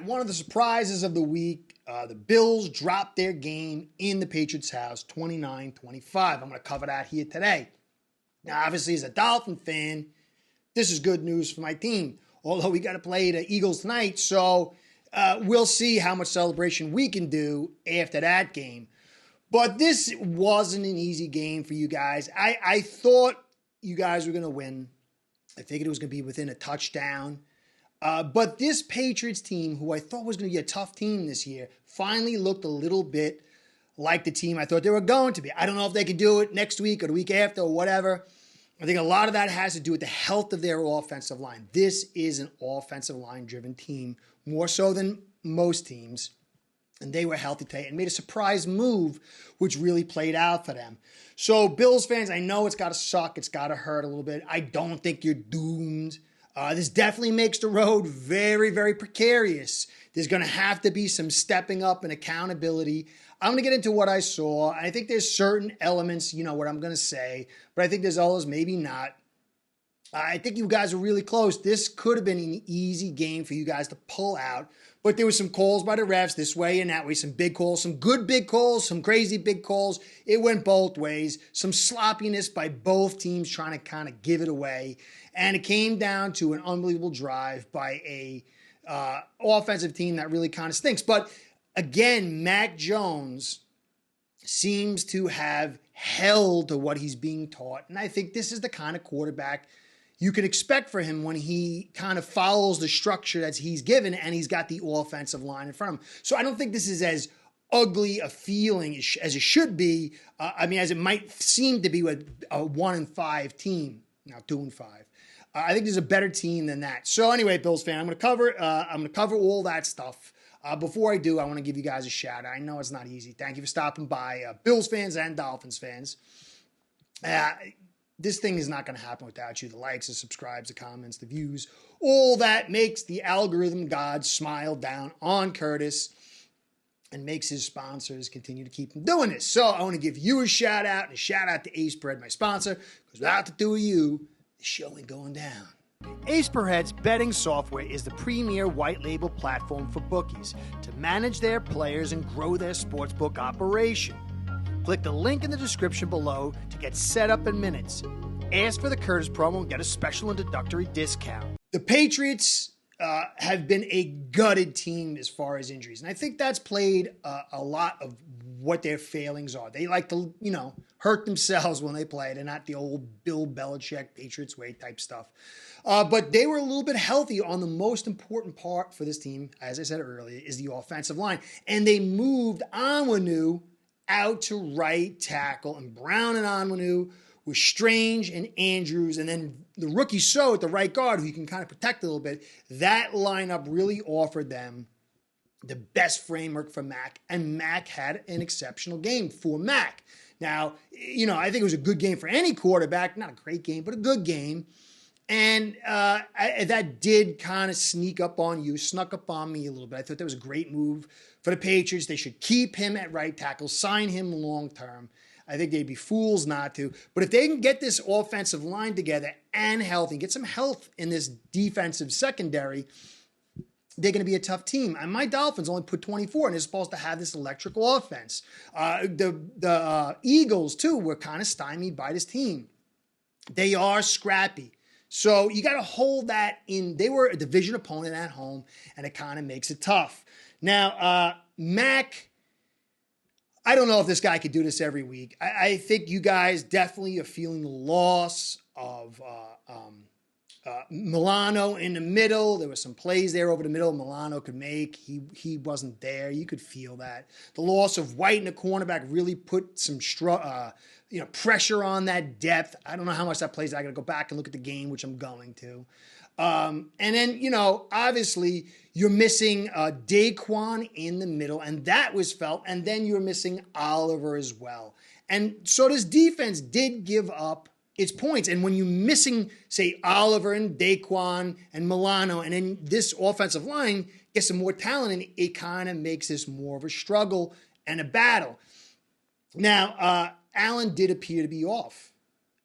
right, one of the surprises of the week, the Bills dropped their game in the Patriots' house, 29-25. I'm going to cover that here today. Now, obviously, as a Dolphin fan, this is good news for my team, although we got to play the Eagles tonight, so we'll see how much celebration we can do after that game. But this wasn't an easy game for you guys. I thought you guys were going to win. I figured it was going to be within a touchdown. But this Patriots team, who I thought was going to be a tough team this year, finally looked a little bit like the team I thought they were going to be. I don't know if they can do it next week or the week after or whatever. I think a lot of that has to do with the health of their offensive line. This is an offensive line-driven team, more so than most teams. And they were healthy today and made a surprise move, which really played out for them. So, Bills fans, I know it's got to suck. It's got to hurt a little bit. I don't think you're doomed. This definitely makes the road very, very precarious. There's going to have to be some stepping up and accountability. I'm going to get into what I saw. I think there's certain elements, you know what I'm going to say, but I think there's others maybe not. I think you guys are really close. This could have been an easy game for you guys to pull out, but there were some calls by the refs this way and that way, some big calls, some good big calls, some crazy big calls. It went both ways. Some sloppiness by both teams trying to kind of give it away. And it came down to an unbelievable drive by a offensive team that really kind of stinks. But again, Mac Jones seems to have held to what he's being taught. And I think this is the kind of quarterback you can expect for him when he kind of follows the structure that he's given and he's got the offensive line in front of him. So I don't think this is as ugly a feeling as it should be. As it might seem to be with a 1-5 team, now 2-5. I think there's a better team than that. So anyway, Bills fan, I'm going to cover all that stuff. Before I do, I want to give you guys a shout out. I know it's not easy. Thank you for stopping by, Bills fans and Dolphins fans. This thing is not going to happen without you. The likes, the subscribes, the comments, the views, all that makes the algorithm god smile down on Curtis and makes his sponsors continue to keep him doing this. So I want to give you a shout out and a shout out to Ace Bread, my sponsor, because without the two of you, the show ain't going down. Ace Per Head's betting software is the premier white label platform for bookies to manage their players and grow their sportsbook operation. Click the link in the description below to get set up in minutes. Ask for the Curtis promo and get a special introductory discount. The Patriots have been a gutted team as far as injuries, and I think that's played a lot of what their failings are. They like to, hurt themselves when they play. They're not the old Bill Belichick Patriots way type stuff. But they were a little bit healthy on the most important part for this team, as I said earlier, is the offensive line. And they moved Onwenu out to right tackle, and Brown and Onwenu with Strange and Andrews, and then the rookie So at the right guard, who you can kind of protect a little bit. That lineup really offered them the best framework for Mac, and Mac had an exceptional game for Mac. Now, I think it was a good game for any quarterback, not a great game, but a good game. And that did kind of snuck up on me a little bit. I thought that was a great move for the Patriots. They should keep him at right tackle, sign him long term. I think they'd be fools not to. But if they can get this offensive line together and healthy, get some health in this defensive secondary, they're going to be a tough team. And my Dolphins only put 24, and they're supposed to have this electrical offense. The Eagles, too, were kind of stymied by this team. They are scrappy. So you got to hold that in. They were a division opponent at home, and it kind of makes it tough. Now, Mac, I don't know if this guy could do this every week. I think you guys definitely are feeling the loss of Milano in the middle. There were some plays there over the middle Milano could make. He wasn't there. You could feel that. The loss of White in the cornerback really put some pressure on that depth. I don't know how much that plays. I got to go back and look at the game, which I'm going to. And then, obviously you're missing Daquan in the middle, and that was felt. And then you're missing Oliver as well. And so this defense did give up its points. And when you're missing, say, Oliver and Daquan and Milano, and then this offensive line gets some more talent, and it kind of makes this more of a struggle and a battle. Now, Allen did appear to be off.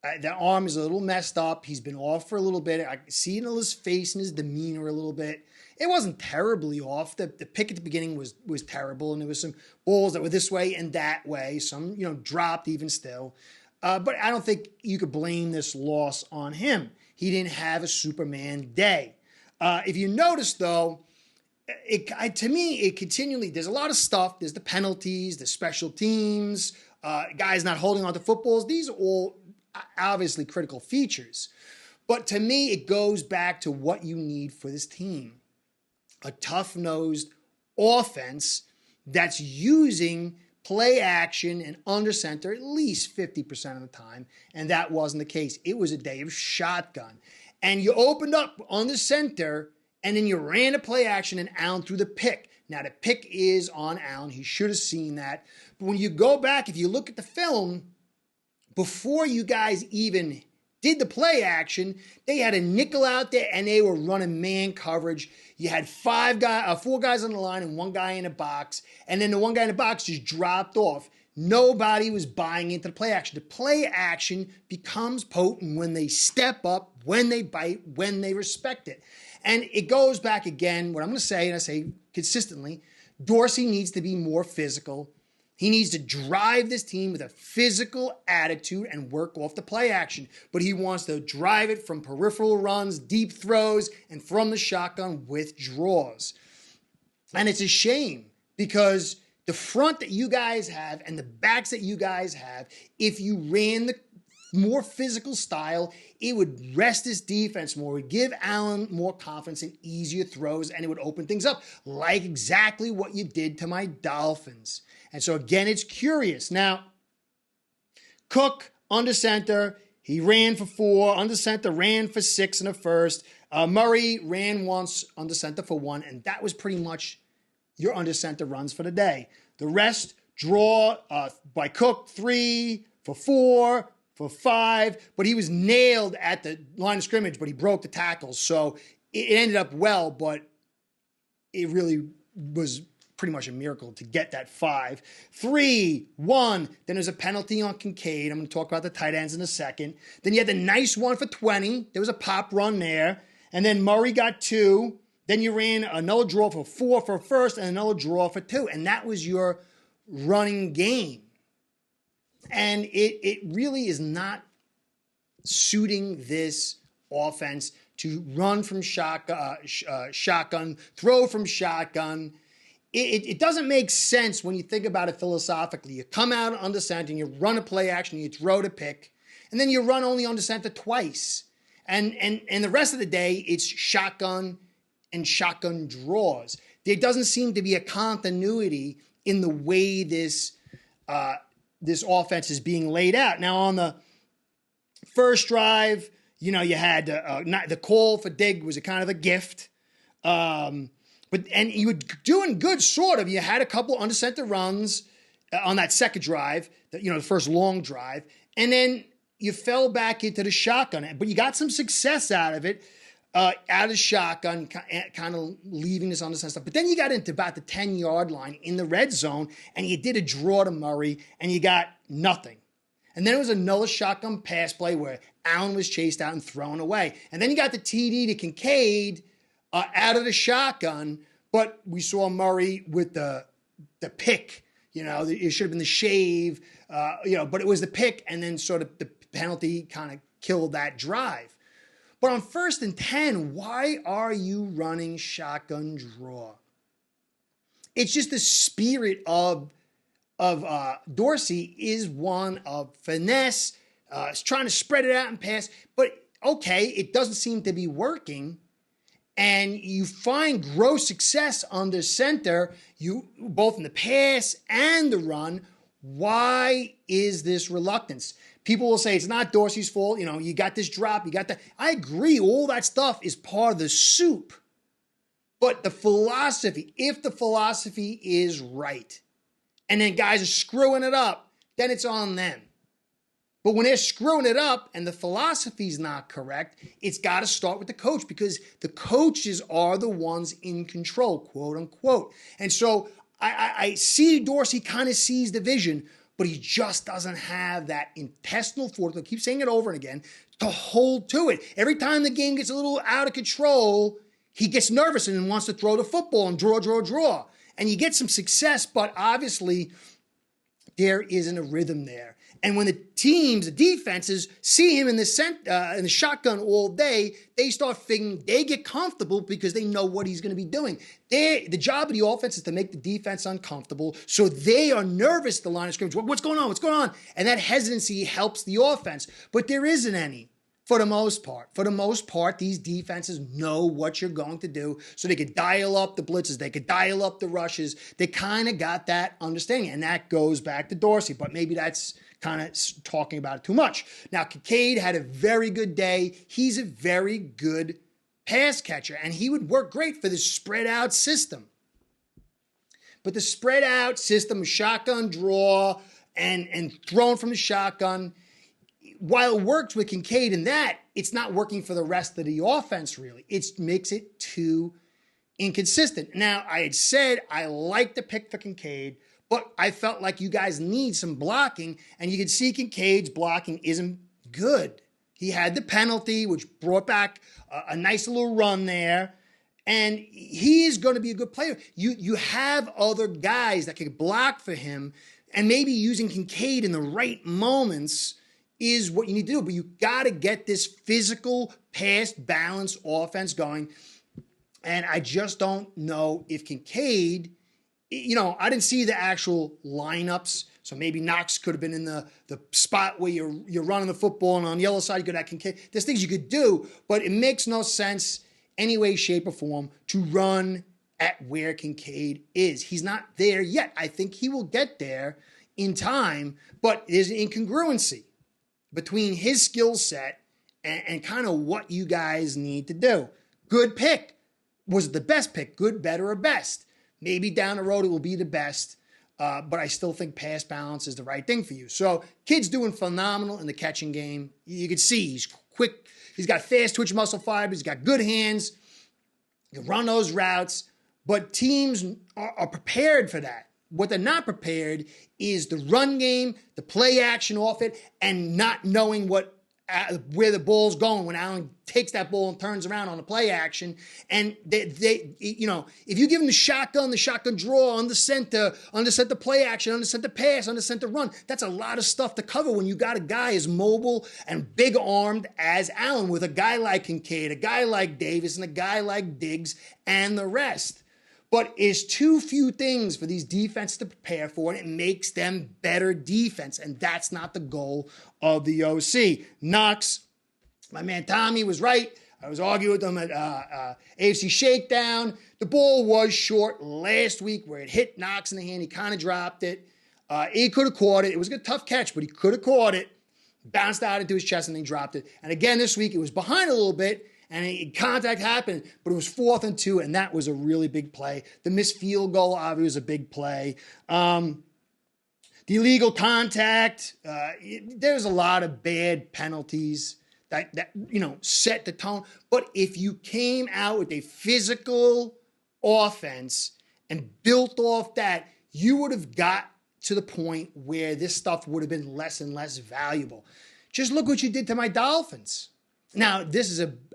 That arm is a little messed up. He's been off for a little bit. I see it in his face and his demeanor a little bit. It wasn't terribly off. The pick at the beginning was terrible, and there was some balls that were this way and that way. Some, dropped even still. But I don't think you could blame this loss on him. He didn't have a Superman day. If you notice, though, to me, it continually, there's a lot of stuff. There's the penalties, the special teams, guys not holding on to footballs. These are all obviously critical features. But to me, it goes back to what you need for this team. A tough-nosed offense that's using play action and under center at least 50% of the time, and that wasn't the case. It was a day of shotgun. And you opened up on the center, and then you ran a play action, and Allen threw the pick. Now, the pick is on Allen. He should have seen that. But when you go back, if you look at the film, before you guys even did the play action, they had a nickel out there, and they were running man coverage. You had four guys on the line and one guy in the box, and then the one guy in the box just dropped off. Nobody was buying into the play action. The play action becomes potent when they step up, when they bite, when they respect it. And it goes back again, what I'm going to say, and I say consistently, Dorsey needs to be more physical. He needs to drive this team with a physical attitude and work off the play action. But he wants to drive it from peripheral runs, deep throws, and from the shotgun with draws. And it's a shame because the front that you guys have and the backs that you guys have, if you ran the more physical style, it would rest this defense more. It would give Allen more confidence and easier throws, and it would open things up, like exactly what you did to my Dolphins. And so, again, it's curious. Now, Cook, under center, he ran for 4. Under center, ran for 6 in the first. Murray ran once under center for 1, and that was pretty much your under center runs for the day. The rest, draw by Cook, 3 for 4 for 5, but he was nailed at the line of scrimmage, but he broke the tackles. So it ended up well, but it really was pretty much a miracle to get that 5. 3, 1, then there's a penalty on Kincaid. I'm going to talk about the tight ends in a second. Then you had the nice one for 20. There was a pop run there. And then Murray got 2. Then you ran another draw for 4 for first and another draw for 2. And that was your running game. And it really is not suiting this offense to run from shotgun, throw from shotgun. It doesn't make sense when you think about it philosophically. You come out under center and you run a play action, you throw the pick, and then you run only under center twice. And the rest of the day, it's shotgun and shotgun draws. There doesn't seem to be a continuity in the way this offense is being laid out. Now, on the first drive, you had the call for Diggs was a kind of a gift. And you were doing good, sort of. You had a couple under center runs on that second drive, the first long drive, and then you fell back into the shotgun. But you got some success out of it, out of the shotgun, kind of leaving this under center stuff. But then you got into about the 10-yard line in the red zone, and you did a draw to Murray, and you got nothing. And then it was another shotgun pass play where Allen was chased out and thrown away. And then you got the TD to Kincaid out of the shotgun, but we saw Murray with the pick. It should have been the shave, but it was the pick, and then sort of the penalty kind of killed that drive. But on 1st and 10, why are you running shotgun draw? It's just the spirit of Dorsey is one of finesse, trying to spread it out and pass. But okay, it doesn't seem to be working. And you find gross success under center, both in the pass and the run. Why is this reluctance? People will say it's not Dorsey's fault. You got this drop, you got that. I agree. All that stuff is part of the soup. But the philosophy, if the philosophy is right, and then guys are screwing it up, then it's on them. But when they're screwing it up and the philosophy's not correct, it's got to start with the coach, because the coaches are the ones in control, quote unquote. And so I see Dorsey kind of sees the vision, but he just doesn't have that intestinal fortitude, I keep saying it over and again, to hold to it. Every time the game gets a little out of control, he gets nervous and wants to throw the football and draw. And you get some success, but obviously there isn't a rhythm there. And when the defenses see him in the shotgun all day, they start figuring they get comfortable because they know what he's going to be doing. The job of the offense is to make the defense uncomfortable, so they are nervous at the line of scrimmage. What's going on? What's going on? And that hesitancy helps the offense, but there isn't any. For the most part, these defenses know what you're going to do, so they could dial up the blitzes, they could dial up the rushes. They kind of got that understanding, and that goes back to Dorsey, but maybe that's kind of talking about it too much. Now, Kincaid had a very good day. He's a very good pass catcher, and he would work great for this spread-out system. But the spread-out system, shotgun draw, and throwing from the shotgun, while it works with Kincaid in that, it's not working for the rest of the offense, really. It makes it too inconsistent. Now, I had said I like the pick for Kincaid, but I felt like you guys need some blocking, and you can see Kincaid's blocking isn't good. He had the penalty, which brought back a nice little run there, and he is going to be a good player. You have other guys that can block for him, and maybe using Kincaid in the right moments is what you need to do. But you got to get this physical, pass-balanced offense going. And I just don't know if Kincaid, I didn't see the actual lineups. So maybe Knox could have been in the spot where you're running the football, and on the other side you could have Kincaid. There's things you could do, but it makes no sense any way, shape, or form to run at where Kincaid is. He's not there yet. I think he will get there in time, but there's an incongruency between his skill set and kind of what you guys need to do. Good pick. Was it the best pick? Good, better, or best? Maybe down the road it will be the best, but I still think pass balance is the right thing for you. So kid's doing phenomenal in the catching game. You can see he's quick. He's got fast twitch muscle fibers. He's got good hands. He can run those routes, but teams are prepared for that. What they're not prepared is the run game, the play action off it, and not knowing where the ball's going when Allen takes that ball and turns around on the play action. And if you give them the shotgun draw, under center play action, under center pass, under center run, that's a lot of stuff to cover when you got a guy as mobile and big armed as Allen, with a guy like Kincaid, a guy like Davis, and a guy like Diggs, and the rest. But it's too few things for these defenses to prepare for, and it makes them better defense. And that's not the goal of the OC. Knox, my man Tommy was right. I was arguing with him at AFC Shakedown. The ball was short last week where it hit Knox in the hand. He kind of dropped it. He could have caught it. It was a tough catch, but he could have caught it. Bounced out into his chest and then dropped it. And again this week, it was behind a little bit. And contact happened, but it was 4th and 2, and that was a really big play. The missed field goal, obviously, was a big play. The illegal contact, there's a lot of bad penalties that set the tone. But if you came out with a physical offense and built off that, you would have got to the point where this stuff would have been less and less valuable. Just look what you did to my Dolphins. Now,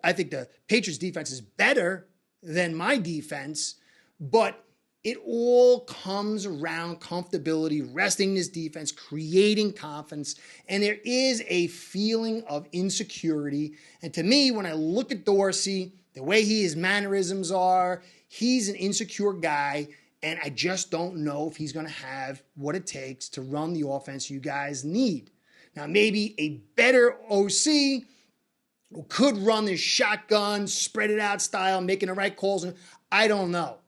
I think the Patriots defense is better than my defense, but it all comes around comfortability, resting this defense, creating confidence, and there is a feeling of insecurity. And to me, when I look at Dorsey, the way his mannerisms are, he's an insecure guy, and I just don't know if he's going to have what it takes to run the offense you guys need. Now, maybe a better OC who could run this shotgun, spread it out style, making the right calls. I don't know.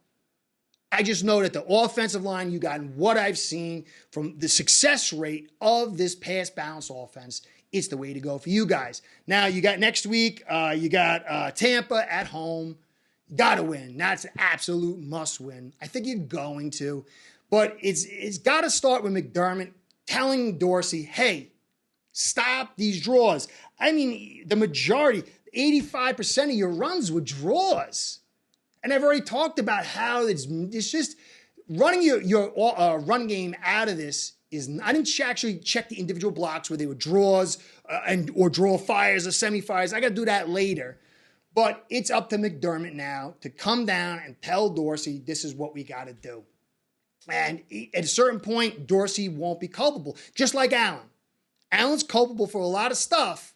I just know that the offensive line, you got what I've seen from the success rate of this pass balance offense, it's the way to go for you guys. Now, you got next week, you got Tampa at home. Got to win. That's an absolute must win. I think you're going to. But it's got to start with McDermott telling Dorsey, hey, stop these draws. I mean, the majority, 85% of your runs were draws. And I've already talked about how it's just running your run game out of this I didn't actually check the individual blocks where they were draws or draw fires or semi-fires. I got to do that later. But it's up to McDermott now to come down and tell Dorsey, this is what we got to do. And at a certain point, Dorsey won't be culpable, just like Allen. Allen's culpable for a lot of stuff,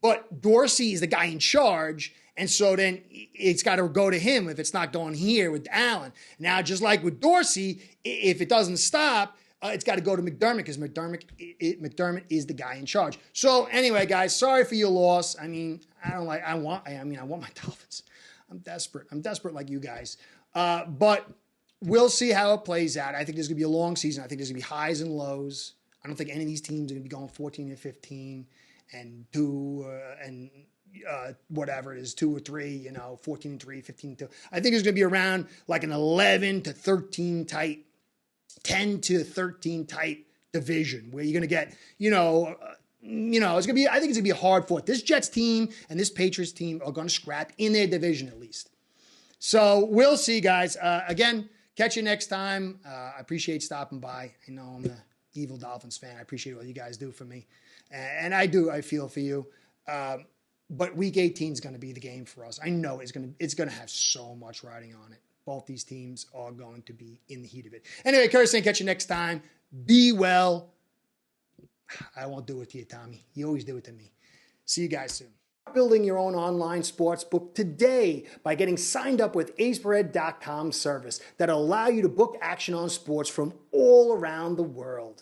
but Dorsey is the guy in charge. And so then it's got to go to him if it's not going here with Allen. Now, just like with Dorsey, if it doesn't stop, it's got to go to McDermott because McDermott is the guy in charge. So anyway, guys, sorry for your loss. I mean, I want my Dolphins. I'm desperate like you guys. But we'll see how it plays out. I think there's going to be a long season. I think there's going to be highs and lows. I don't think any of these teams are going to be going 14-15 and 2 and whatever it is, 2 or 3, 14-3, 15-2. I think it's going to be around like an 11-13 type, 10-13 type division where you're going to get, it's going to be, I think it's going to be hard fought. This Jets team and this Patriots team are going to scrap in their division at least. So we'll see, guys. Again, catch you next time. I appreciate stopping by. I know I'm the evil Dolphins fan. I appreciate what you guys do for me. And I feel for you. But week 18 is going to be the game for us. I know it's going to have so much riding on it. Both these teams are going to be in the heat of it. Anyway, Curtis, catch you next time. Be well. I won't do it to you, Tommy. You always do it to me. See you guys soon. Building your own online sports book today by getting signed up with aceBread.com service that'll allow you to book action on sports from all around the world.